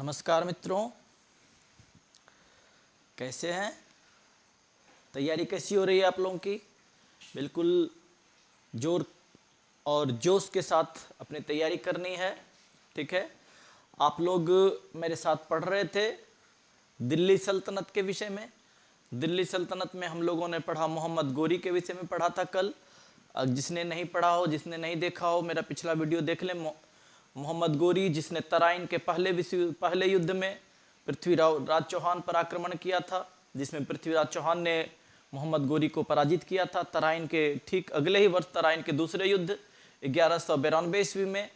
नमस्कार मित्रों, कैसे हैं? तैयारी कैसी हो रही है आप लोगों की? बिल्कुल जोर और जोश के साथ अपनी तैयारी करनी है। ठीक है, आप लोग मेरे साथ पढ़ रहे थे दिल्ली सल्तनत के विषय में। दिल्ली सल्तनत में हम लोगों ने पढ़ा, मोहम्मद गोरी के विषय में पढ़ा था कल। जिसने नहीं पढ़ा हो, जिसने नहीं देखा हो, मेरा पिछला वीडियो देख लें। मोहम्मद गोरी जिसने तराइन के पहले युद्ध में पृथ्वीराज चौहान पर आक्रमण किया था, जिसमें पृथ्वीराज चौहान ने मोहम्मद गोरी को पराजित किया था। तराइन के ठीक अगले ही वर्ष तराइन के दूसरे युद्ध 1192 ईस्वी में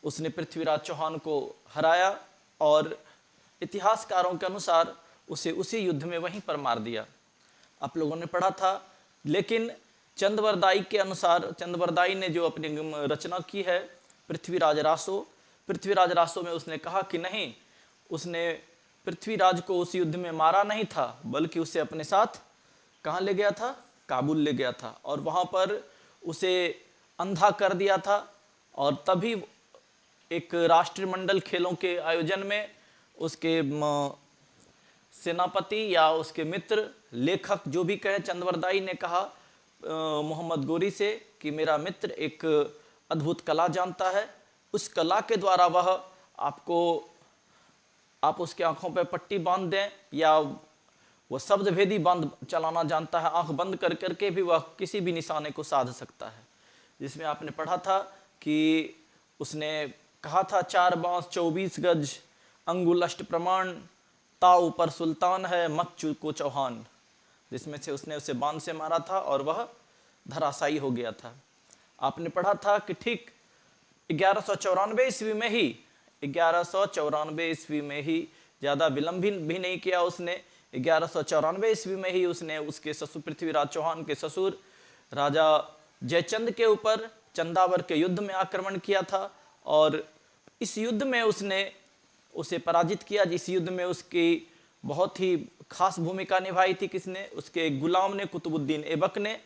उसने पृथ्वीराज चौहान को हराया और इतिहासकारों के अनुसार उसे उसी युद्ध में वहीं पर मार दिया। आप लोगों ने पढ़ा था। लेकिन चंद्रवरदाई के अनुसार, चंद्रवरदाई ने जो अपनी रचना की है पृथ्वीराज रासो में उसने कहा कि नहीं, उसने पृथ्वीराज को उस युद्ध में मारा नहीं था, बल्कि उसे अपने साथ कहाँ ले गया था? काबुल ले गया था और वहाँ पर उसे अंधा कर दिया था। और तभी एक राष्ट्रमंडल खेलों के आयोजन में उसके सेनापति या उसके मित्र, लेखक जो भी कहे, चंद्रवरदाई ने कहा मोहम्मद गोरी से कि मेरा मित्र एक अद्भुत कला जानता है, उस कला के द्वारा आप उसके आंखों पर पट्टी बांध दें, या वह शब्द भेदी बांध चलाना जानता है, आंख बंद कर करके भी वह किसी भी निशाने को साध सकता है। जिसमें आपने पढ़ा था कि उसने कहा था 4 बांस 24 गज अंगुल अष्ट प्रमाण, ताऊ पर सुल्तान है मत चूको चौहान, जिसमें से उसने उसे बांध से मारा था और वह धराशायी हो गया था। आपने पढ़ा था कि ठीक 1194 ईस्वी में ही, 1194 ईस्वी में ही, ज़्यादा विलंब भी नहीं किया उसने, 1194 ईस्वी में ही उसने उसके ससुर पृथ्वीराज चौहान के ससुर राजा जयचंद के ऊपर चंदावर के युद्ध में आक्रमण किया था और इस युद्ध में उसने उसे पराजित किया। जिस युद्ध में उसकी बहुत ही खास भूमिका निभाई थी किसने? उसके गुलाम ने, कुतुबुद्दीन ऐबक ने।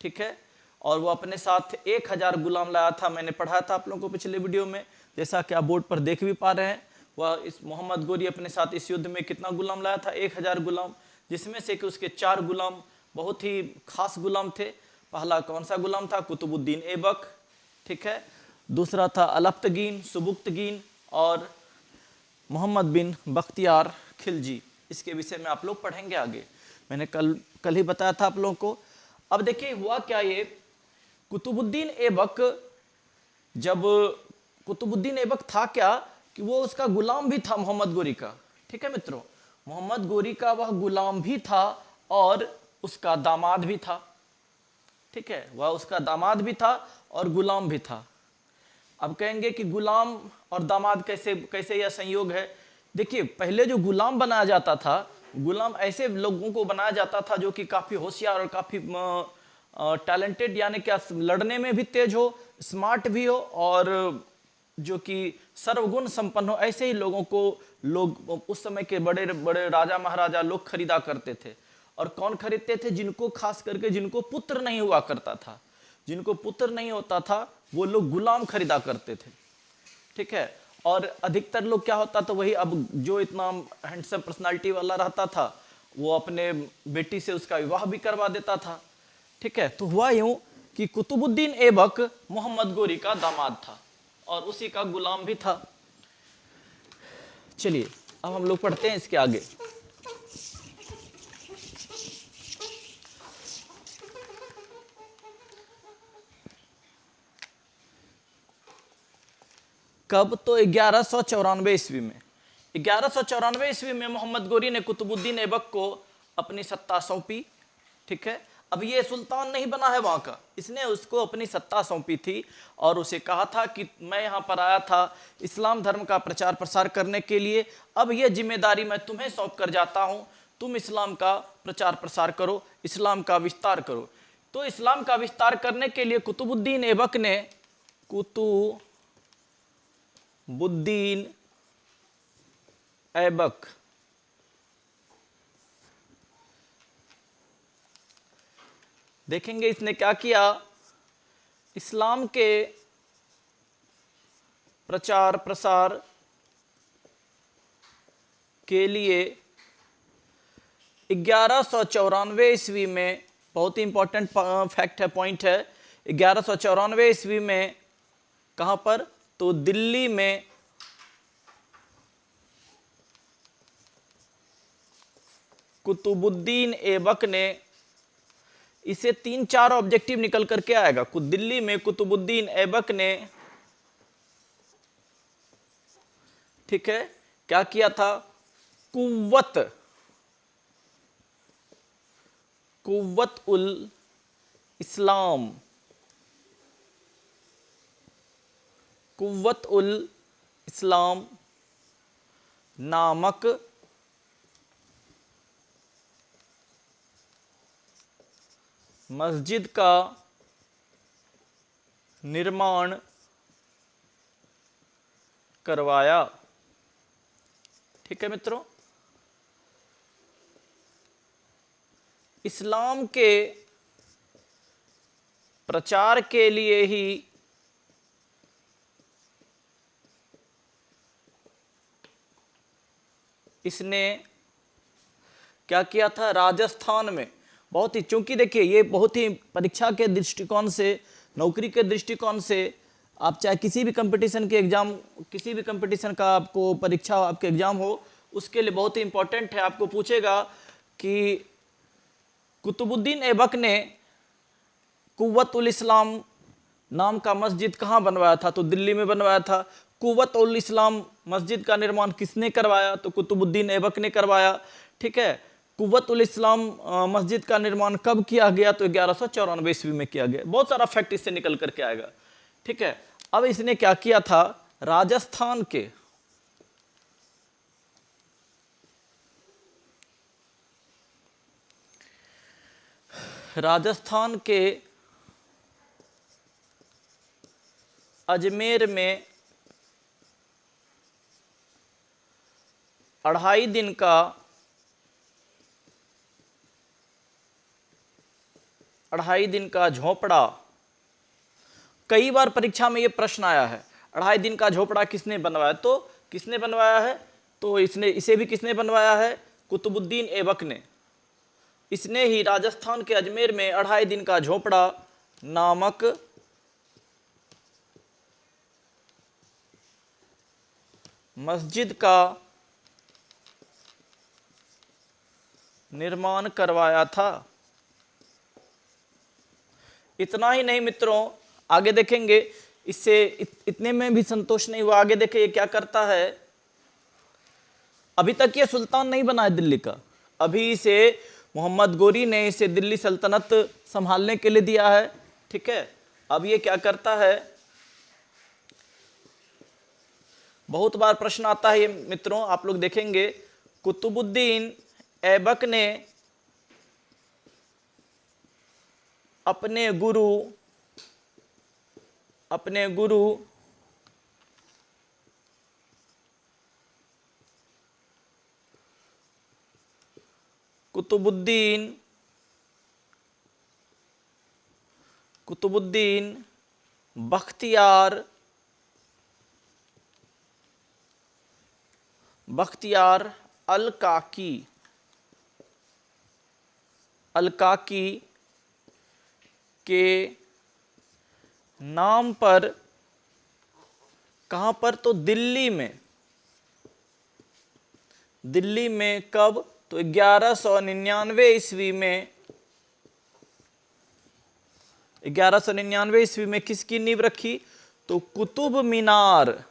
ठीक है, और वो अपने साथ 1000 गुलाम लाया था। मैंने पढ़ाया था आप लोगों को पिछले वीडियो में, जैसा कि आप बोर्ड पर देख भी पा रहे हैं। वह इस मोहम्मद गोरी अपने साथ इस युद्ध में कितना गुलाम लाया था? 1000 गुलाम, जिसमें से कि उसके 4 गुलाम बहुत ही खास गुलाम थे। पहला कौन सा गुलाम था? कुतुबुद्दीन ऐबक। ठीक है, दूसरा था अलफ्तगीन, सुबुक्तगीन और मोहम्मद बिन बख्तियार खिलजी। इसके विषय में आप लोग पढ़ेंगे आगे। मैंने कल ही बताया था आप लोगों को। अब देखिए हुआ क्या, ये कुतुबुद्दीन ऐबक, जब कुतुबुद्दीन ऐबक था क्या कि वो उसका गुलाम भी था मोहम्मद गोरी का। ठीक है मित्रों, मोहम्मद गोरी का वह गुलाम भी था और उसका दामाद भी था। ठीक है, वह उसका दामाद भी था और गुलाम भी था। अब कहेंगे कि गुलाम और दामाद कैसे कैसे यह संयोग है? देखिए, पहले जो गुलाम बनाया जाता था, गुलाम ऐसे लोगों को बनाया जाता था जो कि काफ़ी होशियार और काफ़ी टैलेंटेड, यानी क्या लड़ने में भी तेज हो, स्मार्ट भी हो और जो कि सर्वगुण संपन्न हो। ऐसे ही लोगों को लोग उस समय के बड़े बड़े राजा महाराजा लोग खरीदा करते थे। और कौन खरीदते थे? जिनको, खास करके जिनको पुत्र नहीं हुआ करता था, जिनको पुत्र नहीं होता था, वो लोग गुलाम खरीदा करते थे। ठीक है, और अधिकतर लोग क्या होता था, वही अब जो इतना हैंडसम पर्सनालिटी वाला रहता था, वो अपने बेटी से उसका विवाह भी करवा देता था। ठीक है, तो हुआ यूं कि कुतुबुद्दीन ऐबक मोहम्मद गोरी का दामाद था और उसी का गुलाम भी था। चलिए अब हम लोग पढ़ते हैं इसके आगे। कब? तो 1194 ईस्वी में। 1194 ईस्वी में मोहम्मद गोरी ने कुतुबुद्दीन ऐबक को अपनी सत्ता सौंपी। ठीक है, अब ये सुल्तान नहीं बना है वहां का, इसने उसको अपनी सत्ता सौंपी थी और उसे कहा था कि मैं यहाँ पर आया था इस्लाम धर्म का प्रचार प्रसार करने के लिए, अब ये जिम्मेदारी मैं तुम्हें सौंप कर जाता हूँ, तुम इस्लाम का प्रचार प्रसार करो, इस्लाम का विस्तार करो। तो इस्लाम का विस्तार करने के लिए कुतुबुद्दीन ऐबक ने, कुतुबुद्दीन ऐबक देखेंगे इसने क्या किया, इस्लाम के प्रचार प्रसार के लिए 1194 ईस्वी में, बहुत ही इंपॉर्टेंट फैक्ट है, पॉइंट है, 1194 ईस्वी में कहां पर, तो दिल्ली में कुतुबुद्दीन ऐबक ने, इसे 3-4 ऑब्जेक्टिव निकल करके आएगा, दिल्ली में कुतुबुद्दीन ऐबक ने, ठीक है, क्या किया था, कुव्वत उल इस्लाम, कुव्वत उल इस्लाम नामक मस्जिद का निर्माण करवाया। ठीक है मित्रों, इस्लाम के प्रचार के लिए ही इसने क्या किया था, राजस्थान में, बहुत ही, चूंकि देखिए ये बहुत ही परीक्षा के दृष्टिकोण से, नौकरी के दृष्टिकोण से, आप चाहे किसी भी कंपटीशन के एग्जाम, किसी भी कंपटीशन का आपको परीक्षा, आपके एग्जाम हो, उसके लिए बहुत ही इंपॉर्टेंट है। आपको पूछेगा कि कुतुबुद्दीन ऐबक ने कुव्वत उल इस्लाम नाम का मस्जिद कहाँ बनवाया था, तो दिल्ली में बनवाया था। कुव्वत उल इस्लाम मस्जिद का निर्माण किसने करवाया, तो कुतुबुद्दीन ऐबक ने करवाया। ठीक है, कुव्वत उल इस्लाम मस्जिद का निर्माण कब किया गया, तो 1194 ईस्वी में किया गया। बहुत सारा फैक्ट इससे निकल करके आएगा। ठीक है, अब इसने क्या किया था, राजस्थान के अजमेर में 2.5 दिन का 2.5 दिन का झोपड़ा, कई बार परीक्षा में ये प्रश्न आया है, 2.5 दिन का झोपड़ा किसने बनवाया, तो किसने बनवाया है, तो इसे भी किसने बनवाया है, कुतुबुद्दीन ऐबक ने। इसने ही राजस्थान के अजमेर में 2.5 दिन का झोपड़ा नामक मस्जिद का निर्माण करवाया था। इतना ही नहीं मित्रों, आगे देखेंगे, इससे इतने में भी संतोष नहीं हुआ। आगे देखिए ये क्या करता है, अभी तक ये सुल्तान नहीं बना है दिल्ली का, अभी इसे मोहम्मद गोरी ने इसे दिल्ली सल्तनत संभालने के लिए दिया है। ठीक है, अब ये क्या करता है, बहुत बार प्रश्न आता है ये मित्रों, आप लोग देखेंगे, कुतुबुद्दीन ऐबक ने अपने गुरु कुतुबुद्दीन बख्तियार अल-काकी के नाम पर, कहां पर, तो दिल्ली में कब, तो 1199 ईस्वी में, 1199 ईस्वी में किसकी नींव रखी, तो कुतुब मीनार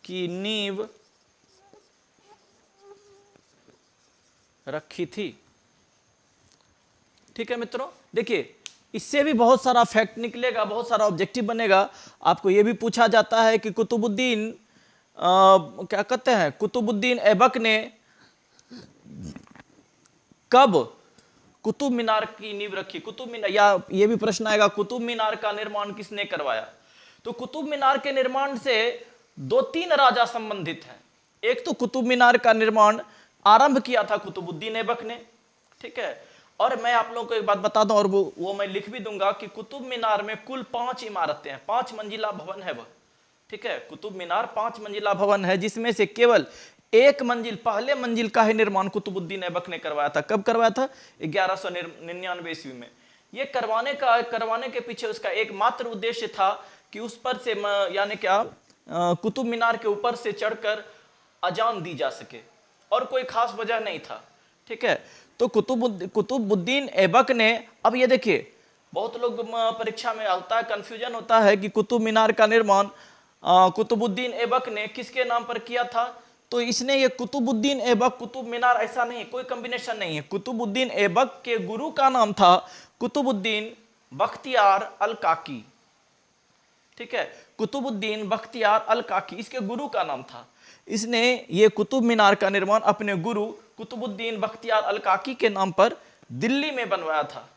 की नींव रखी थी। ठीक है मित्रों, देखिए इससे भी बहुत सारा फैक्ट निकलेगा, बहुत सारा ऑब्जेक्टिव बनेगा। आपको यह भी पूछा जाता है कि कुतुबुद्दीन क्या कहते हैं, कुतुबुद्दीन ऐबक ने कब कुतुब मीनार की नींव रखी, कुतुब मीनार, या ये भी प्रश्न आएगा कुतुब मीनार का निर्माण किसने करवाया, तो कुतुब मीनार के निर्माण से 2-3 राजा संबंधित हैं। एक तो कुतुब मीनार का निर्माण आरंभ किया था कुतुबुद्दीन ऐबक ने, ठीक है, और मैं आप लोगों को एक बात बता दूं, और वो मैं लिख भी दूंगा कि कुतुब मीनार में कुल 5 इमारतें हैं, 5 मंजिला भवन है वह। ठीक है, कुतुब मीनार 5 मंजिला भवन है, जिसमें से केवल 1 मंजिल, पहले मंजिल का ही निर्माण कुतुबुद्दीन ऐबक ने करवाया था। कब करवाया था? 1199 ईस्वी में। ये करवाने के पीछे उसका एकमात्र उद्देश्य था कि उस पर से यानी क्या, कुतुब मीनार के ऊपर से चढ़कर अजान दी जा सके, और कोई खास वजह नहीं था। ठीक है, तो कुतुबुद्दीन ऐबक ने, अब ये देखिए, बहुत लोग परीक्षा में आता है, कंफ्यूजन होता है कि कुतुब मीनार का निर्माण कुतुबुद्दीन ऐबक ने किसके नाम पर किया था। तो इसने ये कुतुबुद्दीन ऐबक कुतुब मीनार, ऐसा नहीं, कोई कॉम्बिनेशन नहीं है। कुतुबुद्दीन ऐबक के गुरु का नाम था कुतुबुद्दीन बख्तियार अल काकी। ठीक है, कुतुबुद्दीन बख्तियार अल काकी इसके गुरु का नाम था। इसने ये कुतुब मीनार का निर्माण अपने गुरु कुतुबुद्दीन बख्तियार अल काकी के नाम पर दिल्ली में बनवाया था।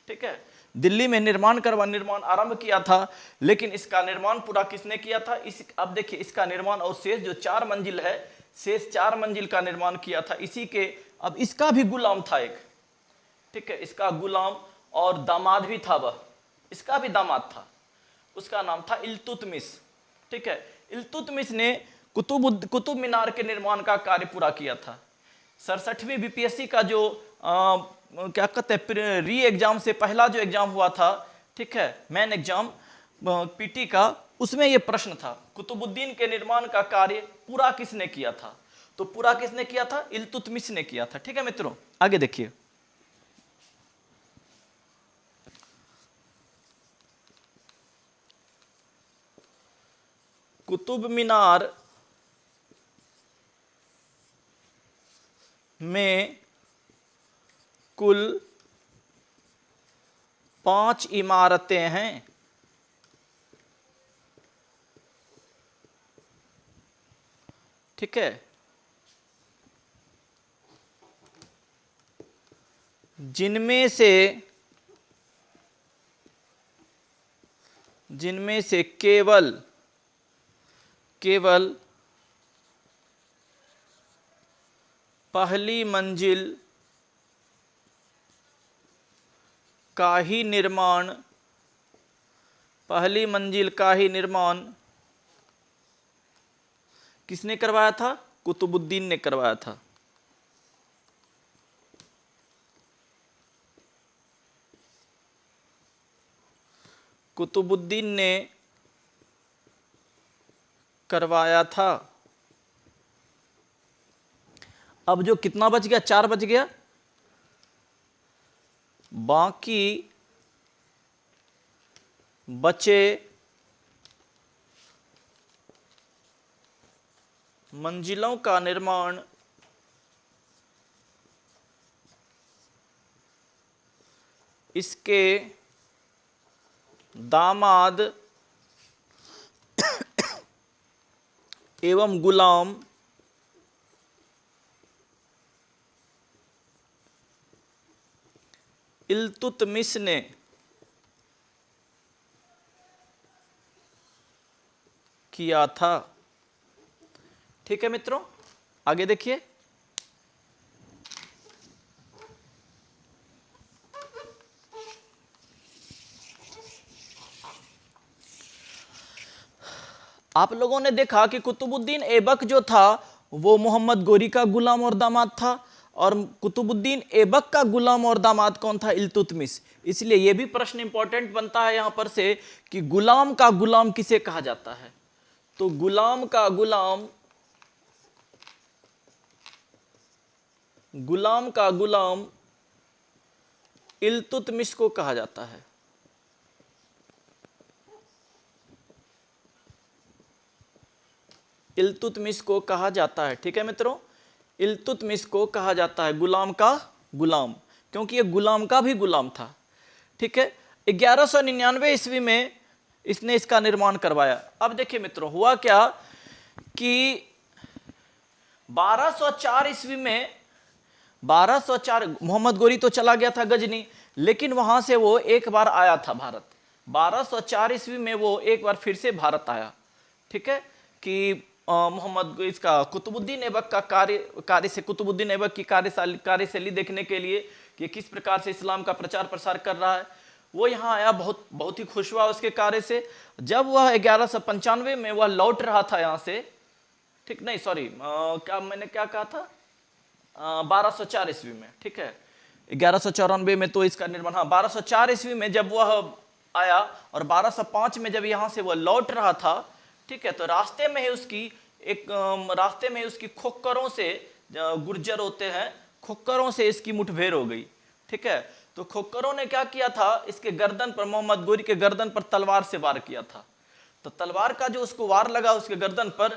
ठीक है, दिल्ली में निर्माण आरंभ किया था। लेकिन इसका निर्माण पूरा किसने किया था? अब देखिए, इसका निर्माण और शेष जो 4 मंजिल है, शेष 4 मंजिल का निर्माण किया था इसी के, अब इसका भी गुलाम था एक। ठीक है, इसका गुलाम और दामाद भी था, वह इसका भी दामाद था, उसका नाम था इल्तुतमिश। ठीक है, इल्तुतमिश ने कुतुब मीनार के निर्माण का कार्य पूरा किया था। 67वीं बीपीएससी का जो क्या कहते हैं, री एग्जाम से पहला जो एग्जाम हुआ था, ठीक है, मेन एग्जाम पीटी का, उसमें यह प्रश्न था, कुतुबुद्दीन के निर्माण का कार्य पूरा किसने किया था? तो पूरा किसने किया था? इल्तुतमिश ने किया था। ठीक है मित्रों, आगे देखिए, कुतुब मीनार में कुल 5 इमारतें हैं। ठीक है, जिनमें से केवल पहली मंजिल का ही निर्माण किसने करवाया था? कुतुबुद्दीन ने करवाया था। कुतुबुद्दीन ने करवाया था। अब जो कितना बच गया? 4 बच गया। बाकी बचे मंजिलों का निर्माण इसके दामाद एवं गुलाम इल्तुतमिश ने किया था। ठीक है मित्रों, आगे देखिए, आप लोगों ने देखा कि कुतुबुद्दीन ऐबक जो था वो मोहम्मद गोरी का गुलाम और दामाद था, और कुतुबुद्दीन ऐबक का गुलाम और दामाद कौन था? इल्तुतमिश। इसलिए यह भी प्रश्न इंपॉर्टेंट बनता है यहां पर से कि गुलाम का गुलाम किसे कहा जाता है? तो गुलाम का गुलाम इल्तुतमिश को कहा जाता है। इल्तुतमिश को कहा जाता है। ठीक है मित्रों, इल्तुतमिश को कहा जाता है गुलाम का गुलाम, क्योंकि ये गुलाम का भी गुलाम था। ठीक है, 1199 ईस्वी में इसने इसका निर्माण करवाया। अब देखिए मित्रों, हुआ क्या कि 1204 ईस्वी में 1204 मोहम्मद गोरी तो चला गया था गजनी, लेकिन वहां से वो एक बार आया था भारत। 1204 ईस्वी में वो एक बार फिर से भारत आया। ठीक है, कि मोहम्मद इसका कुतुबुद्दीन ऐबक का कार्य से कुतुबुद्दीन ऐबक की कार्यशैली देखने के लिए कि किस प्रकार से इस्लाम का प्रचार प्रसार कर रहा है, वो यहाँ आया, बहुत ही खुश हुआ उसके कार्य से। जब वह 1195 में वह लौट रहा था यहाँ से, ठीक नहीं सॉरी क्या मैंने क्या कहा था, 1204 ईस्वी में, ठीक है, 1194 में तो इसका निर्माण, हाँ 1204 ईस्वी में जब वह आया और 1205 में जब यहाँ से वह लौट रहा था, ठीक है, तो रास्ते में ही उसकी खोखरों से, गुर्जर होते हैं, खोखरों से इसकी मुठभेड़ हो गई, ठीक है। तो खोखरों ने क्या किया था, इसके गर्दन पर, मोहम्मद गोरी के गर्दन पर तलवार से वार किया था। तो तलवार का जो उसको वार लगा उसके गर्दन पर,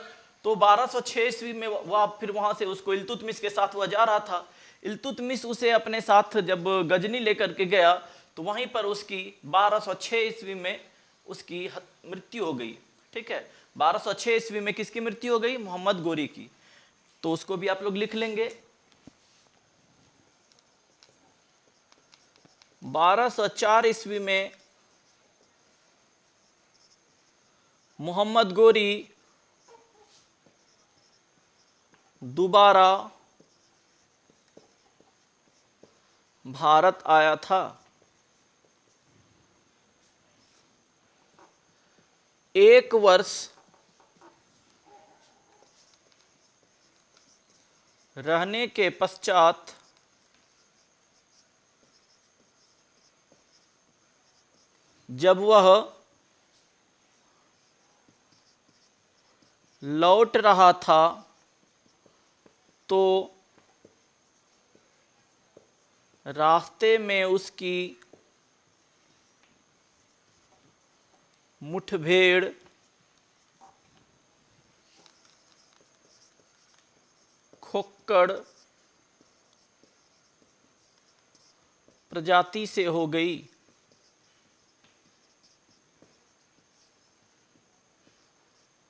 तो 1206 ईस्वी में वह फिर वहां से उसको इल्तुतमिश के साथ वह जा रहा था। इल्तुतमिश उसे अपने साथ जब गजनी लेकर के गया तो वहीं पर उसकी 1206 ईस्वी में उसकी मृत्यु हो गई, ठीक है। 1206 ईस्वी में किसकी मृत्यु हो गई, मोहम्मद गोरी की। तो उसको भी आप लोग लिख लेंगे। 1204 ईस्वी में मोहम्मद गोरी दोबारा भारत आया था। एक वर्ष रहने के पश्चात जब वह लौट रहा था तो रास्ते में उसकी मुठभेड़ खोक्कड़ प्रजाति से हो गई।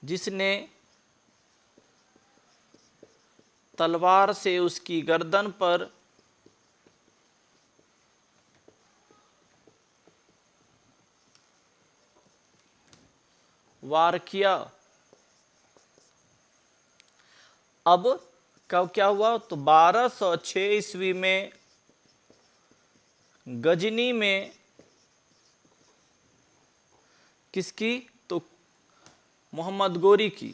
जिसने तलवार से उसकी गर्दन पर वार किया। अब कब क्या हुआ, तो 1206 ईस्वी में गजनी में किसकी, तो मोहम्मद गोरी की,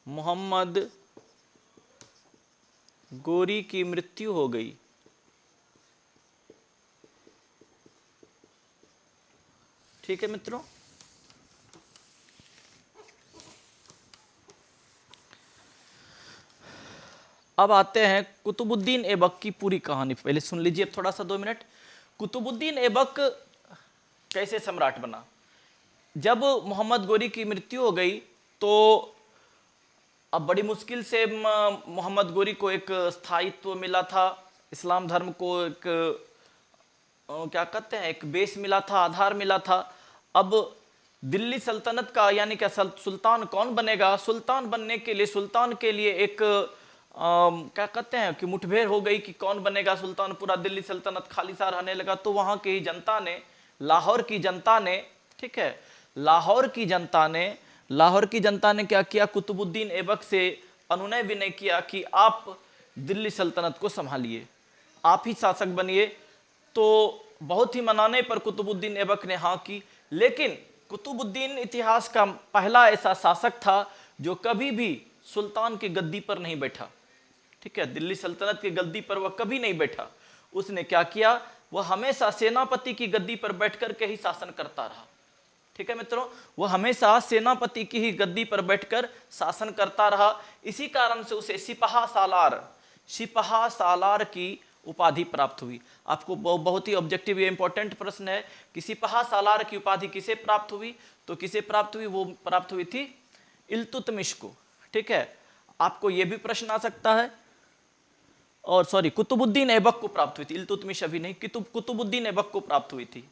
मोहम्मद गोरी की मृत्यु हो गई। ठीक है मित्रों, अब आते हैं कुतुबुद्दीन ऐबक की पूरी कहानी। पहले सुन लीजिए थोड़ा सा 2 मिनट। कुतुबुद्दीन ऐबक कैसे सम्राट बना। जब मोहम्मद गोरी की मृत्यु हो गई तो अब बड़ी मुश्किल से मोहम्मद गोरी को एक स्थायित्व मिला था, इस्लाम धर्म को एक क्या कहते हैं, एक बेस मिला था, आधार मिला था। अब दिल्ली सल्तनत का यानी क्या सुल्तान कौन बनेगा, सुल्तान बनने के लिए, सुल्तान के लिए एक क्या कहते हैं कि मुठभेड़ हो गई कि कौन बनेगा सुल्तान। पूरा दिल्ली सल्तनत खाली सा रहने लगा। तो वहाँ की जनता ने, लाहौर की जनता ने, ठीक है, लाहौर की जनता ने क्या किया, कुतुबुद्दीन ऐबक से अनुनय विनय किया कि आप दिल्ली सल्तनत को संभालिए, आप ही शासक बनिए। तो बहुत ही मनाने पर कुतुबुद्दीन ऐबक ने हाँ की। लेकिन कुतुबुद्दीन इतिहास का पहला ऐसा शासक था जो कभी भी सुल्तान की गद्दी पर नहीं बैठा, ठीक है, दिल्ली सल्तनत की गद्दी पर वह कभी नहीं बैठा। उसने क्या किया, वह हमेशा सेनापति की गद्दी पर बैठ करके ही शासन करता रहा। ठीक है मित्रों, वह हमेशा सेनापति की ही गद्दी पर बैठकर शासन करता रहा। इसी कारण से उसे सिपाहा सालार की उपाधि प्राप्त हुई। आपको बहुत ही ऑब्जेक्टिव ये इंपॉर्टेंट प्रश्न है कि सिपाहा सालार की उपाधि किसे प्राप्त हुई, तो किसे प्राप्त हुई, वो प्राप्त हुई थी इल्तुतमिश को। ठीक है, आपको ये भी प्रश्न आ सकता है, और सॉरी कुतुबुद्दीन ऐबक को प्राप्त हुई थी, इल्तुतमिश अभी नहीं, कुतुबुद्दीन ऐबक को प्राप्त हुई थी।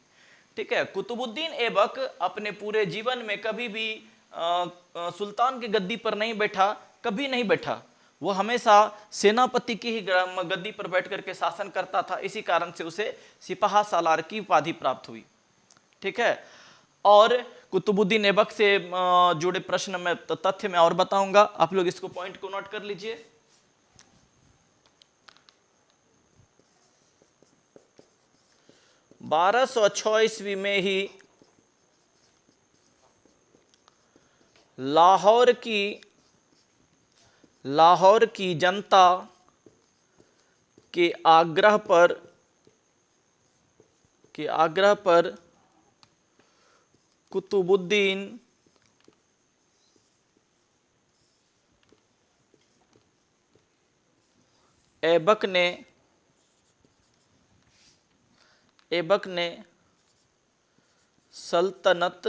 ठीक है, कुतुबुद्दीन ऐबक अपने पूरे जीवन में कभी भी सुल्तान की गद्दी पर नहीं बैठा, कभी नहीं बैठा। वो हमेशा सेनापति की ही गद्दी पर बैठ करके शासन करता था। इसी कारण से उसे सिपाहा सालार की उपाधि प्राप्त हुई। ठीक है, और कुतुबुद्दीन ऐबक से जुड़े प्रश्न में तथ्य मैं और बताऊंगा, आप लोग इसको पॉइंट को नोट कर लीजिए। बारह सौ 18 में ही लाहौर की जनता के आग्रह पर कुतुबुद्दीन ऐबक ने सल्तनत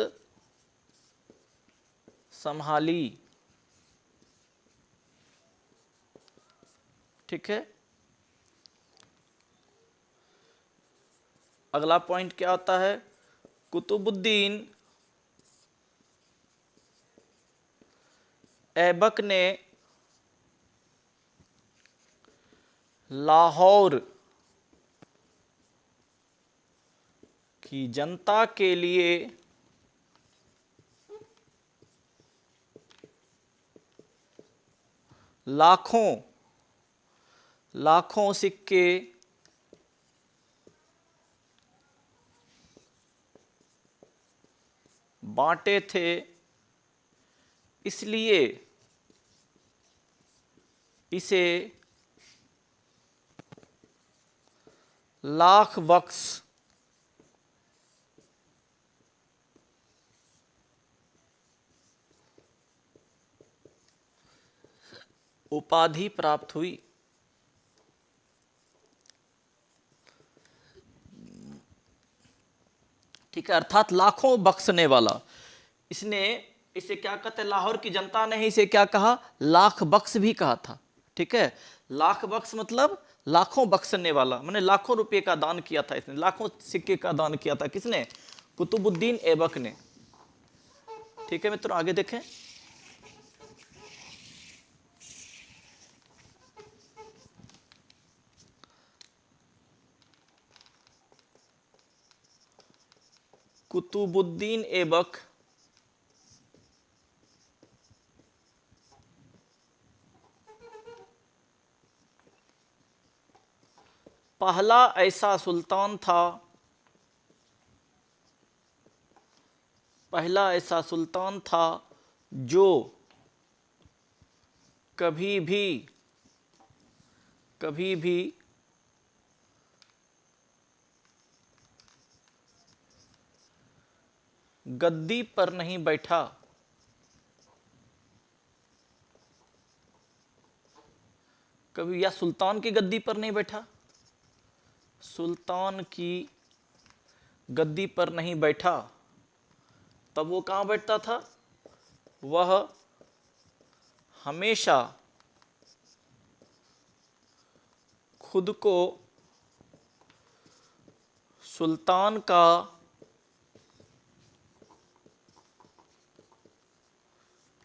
संभाली। ठीक है, अगला पॉइंट क्या होता है? कुतुबुद्दीन ऐबक ने लाहौर की जनता के लिए लाखों सिक्के बांटे थे, इसलिए इसे लाख बक्स उपाधि प्राप्त हुई। ठीक है, अर्थात लाखों बख्शने वाला। इसे क्या कहते हैं? लाहौर की जनता ने इसे क्या कहा? लाख बख्श भी कहा था। ठीक है, लाख बख्श मतलब लाखों बख्शने वाला, मैंने लाखों रुपए का दान किया था इसने, लाखों सिक्के का दान किया था। किसने? कुतुबुद्दीन ऐबक ने। ठीक है मित्रों, आगे देखें। कुतुबुद्दीन ऐबक पहला ऐसा सुल्तान था जो कभी भी गद्दी पर नहीं बैठा। कभी या सुल्तान की गद्दी पर नहीं बैठा, सुल्तान की गद्दी पर नहीं बैठा, तब वो कहाँ बैठता था? वह हमेशा खुद को सुल्तान का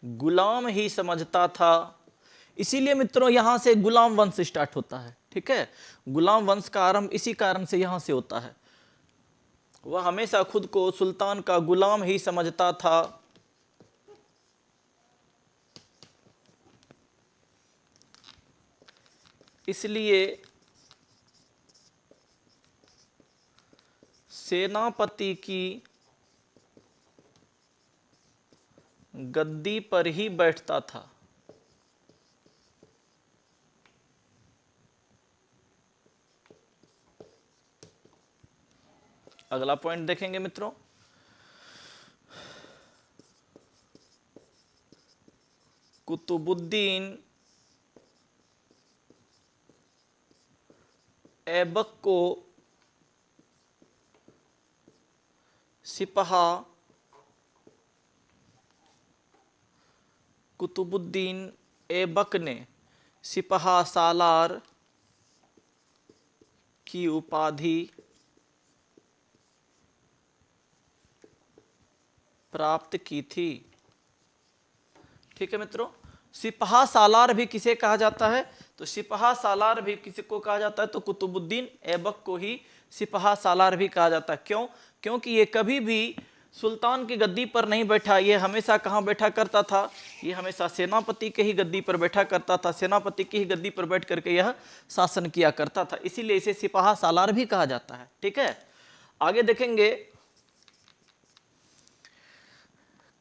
गुलाम ही समझता था। इसीलिए मित्रों यहां से गुलाम वंश स्टार्ट होता है। ठीक है, गुलाम वंश का आरंभ इसी कारण से यहां से होता है। वह हमेशा खुद को सुल्तान का गुलाम ही समझता था, इसलिए सेनापति की गद्दी पर ही बैठता था। अगला पॉइंट देखेंगे मित्रों। कुतुबुद्दीन ऐबक को कुतुबुद्दीन ऐबक ने सिपहा सालार की उपाधि प्राप्त की थी। ठीक है मित्रों, सिपहा सालार भी किसे कहा जाता है? तो सिपहा सालार भी किसी को कहा जाता है? तो कुतुबुद्दीन ऐबक को ही सिपहा सालार भी कहा जाता है। क्यों? क्योंकि ये कभी भी सुल्तान की गद्दी पर नहीं बैठा, ये हमेशा कहाँ बैठा करता था, ये हमेशा सेनापति के ही गद्दी पर बैठा करता था, सेनापति की ही गद्दी पर बैठ करके यह शासन किया करता था, इसीलिए इसे सिपाहा सालार भी कहा जाता है। ठीक है, आगे देखेंगे,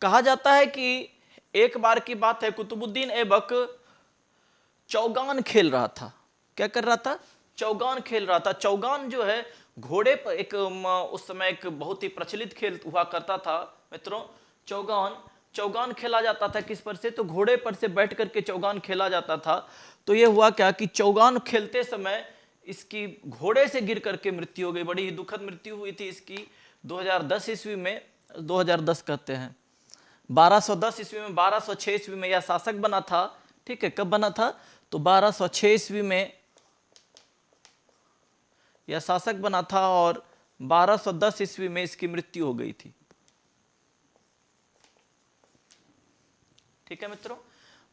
कहा जाता है कि एक बार की बात है, कुतुबुद्दीन ऐबक चौगान खेल रहा था। क्या कर रहा था? चौगान खेल रहा था। चौगान जो है घोड़े पर एक उस समय एक बहुत ही प्रचलित खेल हुआ करता था मित्रों। चौगान चौगान खेला जाता था किस पर से? तो घोड़े पर से बैठ करके चौगान खेला जाता था। तो ये हुआ क्या कि चौगान खेलते समय इसकी घोड़े से गिर करके मृत्यु हो गई। बड़ी ही दुखद मृत्यु हुई थी इसकी 2010 ईस्वी में, 2010 कहते हैं 1210 ईस्वी में, 1206 ईस्वी में यह शासक बना था। ठीक है, कब बना था? तो 1206 ईस्वी में यह शासक बना था और 1210 ईस्वी में इसकी मृत्यु हो गई थी। ठीक है मित्रों,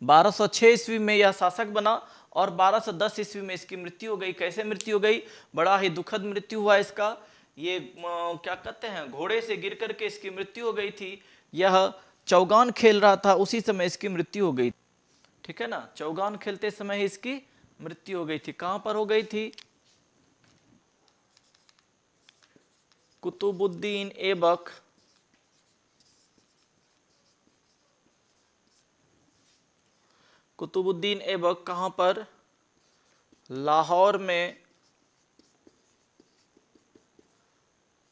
1206 ईस्वी में यह शासक बना और 1210 ईस्वी में इसकी मृत्यु हो गई। कैसे मृत्यु हो गई? बड़ा ही दुखद मृत्यु हुआ इसका। ये क्या कहते हैं, घोड़े से गिर करके इसकी मृत्यु हो गई थी। यह चौगान खेल रहा था, उसी समय इसकी मृत्यु हो गई। ठीक है ना, चौगान खेलते समय ही इसकी मृत्यु हो गई थी। कहां पर हो गई थी? कुतुबुद्दीन ऐबक कुतुबुद्दीन ऐबक कहां पर? लाहौर में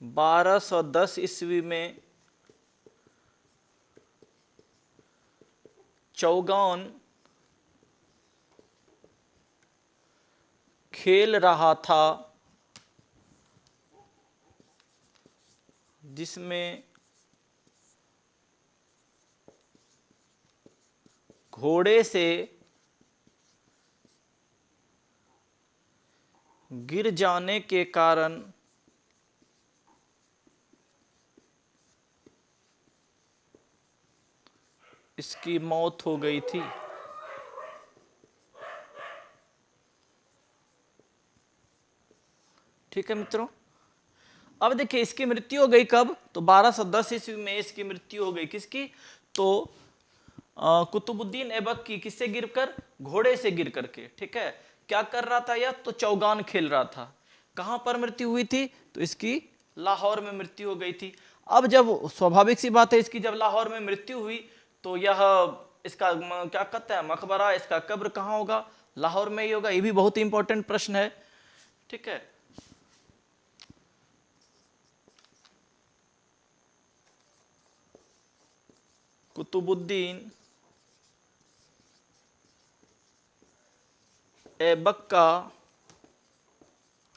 1210 ईस्वी में चौगान खेल रहा था, जिसमें घोड़े से गिर जाने के कारण इसकी मौत हो गई थी। ठीक है मित्रों, अब देखिए इसकी मृत्यु हो गई कब? तो 1210 ईस्वी में इसकी मृत्यु हो गई। किसकी? तो कुतुबुद्दीन ऐबक की। किससे गिरकर? घोड़े से गिर करके। ठीक है, क्या कर रहा था यह? तो चौगान खेल रहा था। कहां पर मृत्यु हुई थी? तो इसकी लाहौर में मृत्यु हो गई थी। अब जब स्वाभाविक सी बात है, इसकी जब लाहौर में मृत्यु हुई तो यह इसका क्या कहते हैं, मकबरा, इसका कब्र कहाँ होगा? लाहौर में ही होगा। ये भी बहुत ही इंपॉर्टेंट प्रश्न है। ठीक है, कुतुबुद्दीन ऐबक का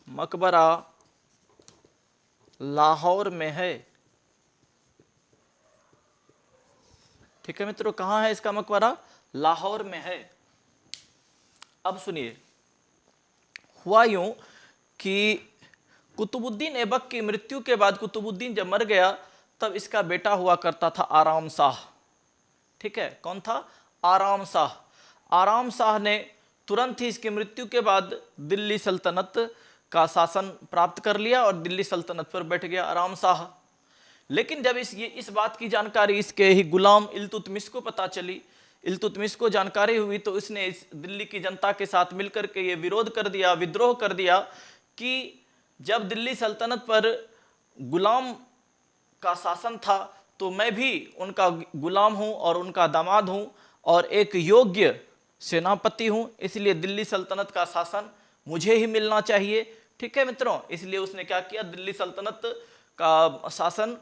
मकबरा लाहौर में है। ठीक है मित्रों, कहां है इसका मकबरा? लाहौर में है। अब सुनिए, हुआ यूं कि कुतुबुद्दीन ऐबक की मृत्यु के बाद कुतुबुद्दीन जब मर गया तब इसका बेटा हुआ करता था आराम शाह। ठीक है, कौन था? आराम शाह। आराम शाह ने तुरंत ही इसकी मृत्यु के बाद दिल्ली सल्तनत का शासन प्राप्त कर लिया और दिल्ली सल्तनत पर बैठ गया आराम शाह। लेकिन जब इस बात की जानकारी इसके ही गुलाम इल्तुतमिश को पता चली, इल्तुतमिश को जानकारी हुई, तो इसने इस दिल्ली की जनता के साथ मिलकर के ये विरोध कर दिया, विद्रोह कर दिया कि जब दिल्ली सल्तनत पर गुलाम का शासन था तो मैं भी उनका गुलाम हूं और उनका दामाद हूं और एक योग्य सेनापति हूं, इसलिए दिल्ली सल्तनत का शासन मुझे ही मिलना चाहिए। ठीक है मित्रों, इसलिए उसने क्या किया, दिल्ली सल्तनत का शासन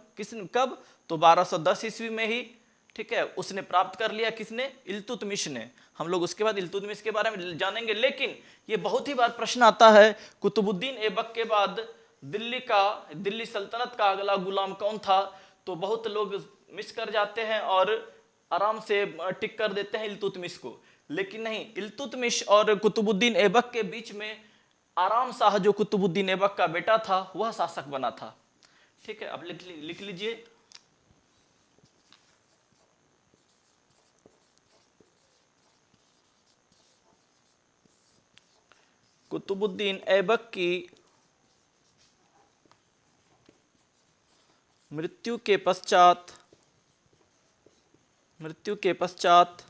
कब? तो 1210 ईस्वी में ही। ठीक है, उसने प्राप्त कर लिया। किसने? इल्तुतमिश ने। हम लोग उसके बाद इल्तुतमिश के बारे में जानेंगे। लेकिन ये बहुत ही बार प्रश्न आता है, कुतुबुद्दीन ऐबक के बाद दिल्ली सल्तनत का अगला गुलाम कौन था? तो बहुत लोग मिस कर जाते हैं और आराम से टिक कर देते हैं इल्तुतमिश को। लेकिन नहीं, इल्तुतमिश और कुतुबुद्दीन ऐबक के बीच में आराम शाह, जो कुतुबुद्दीन ऐबक का बेटा था, वह शासक बना था। ठीक है, अब लिख लीजिए, कुतुबुद्दीन ऐबक की मृत्यु के पश्चात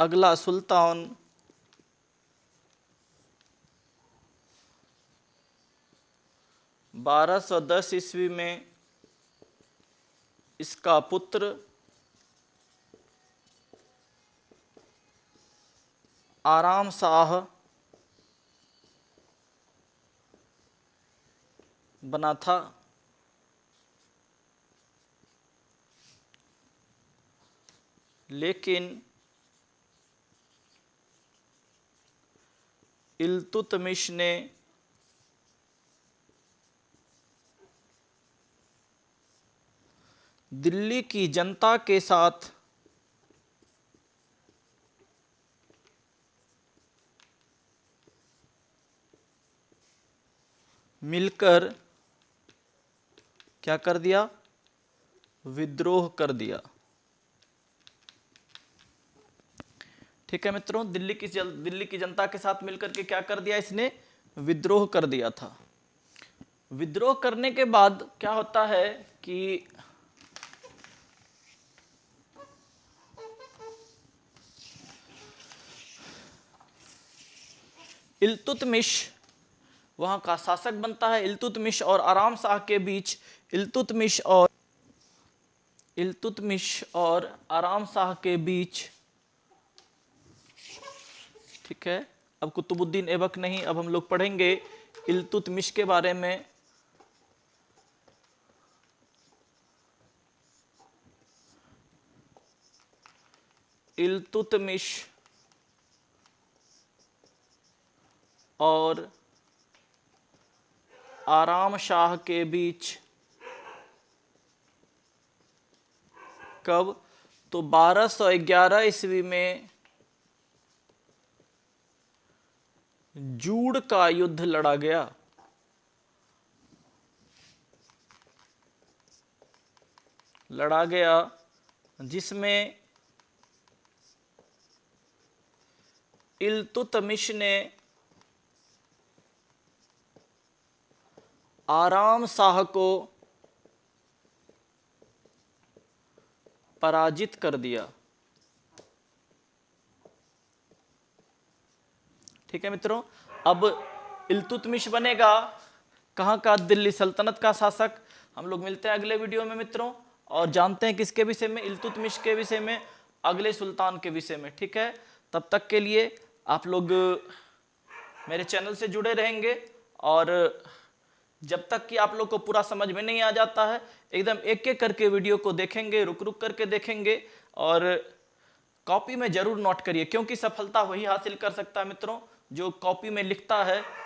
अगला सुल्तान 1210 ईस्वी में इसका पुत्र आराम शाह बना था। लेकिन इल्तुतमिश ने दिल्ली की जनता के साथ मिलकर क्या कर दिया? विद्रोह कर दिया। ठीक है मित्रों, दिल्ली की जनता के साथ मिलकर के क्या कर दिया इसने? विद्रोह कर दिया था। विद्रोह करने के बाद क्या होता है कि इल्तुतमिश वहां का शासक बनता है। इल्तुतमिश और आराम शाह के बीच इल्तुतमिश और आराम शाह के बीच, ठीक है, अब कुतुबुद्दीन ऐबक नहीं, अब हम लोग पढ़ेंगे इल्तुतमिश के बारे में। इल्तुतमिश और आराम शाह के बीच कब? तो 1211 ईस्वी में जूड़ का युद्ध लड़ा गया। जिसमें इल्तुतमिश ने आराम शाह को पराजित कर दिया। ठीक है मित्रों, अब इल्तुतमिश बनेगा कहाँ का? दिल्ली सल्तनत का शासक। हम लोग मिलते हैं अगले वीडियो में मित्रों और जानते हैं किसके विषय में? इल्तुतमिश के विषय में, अगले सुल्तान के विषय में। ठीक है, तब तक के लिए आप लोग मेरे चैनल से जुड़े रहेंगे और जब तक कि आप लोग को पूरा समझ में नहीं आ जाता है, एकदम एक एक करके वीडियो को देखेंगे, रुक रुक करके देखेंगे और कॉपी में जरूर नोट करिए, क्योंकि सफलता वही हासिल कर सकता है मित्रों जो कॉपी में लिखता है।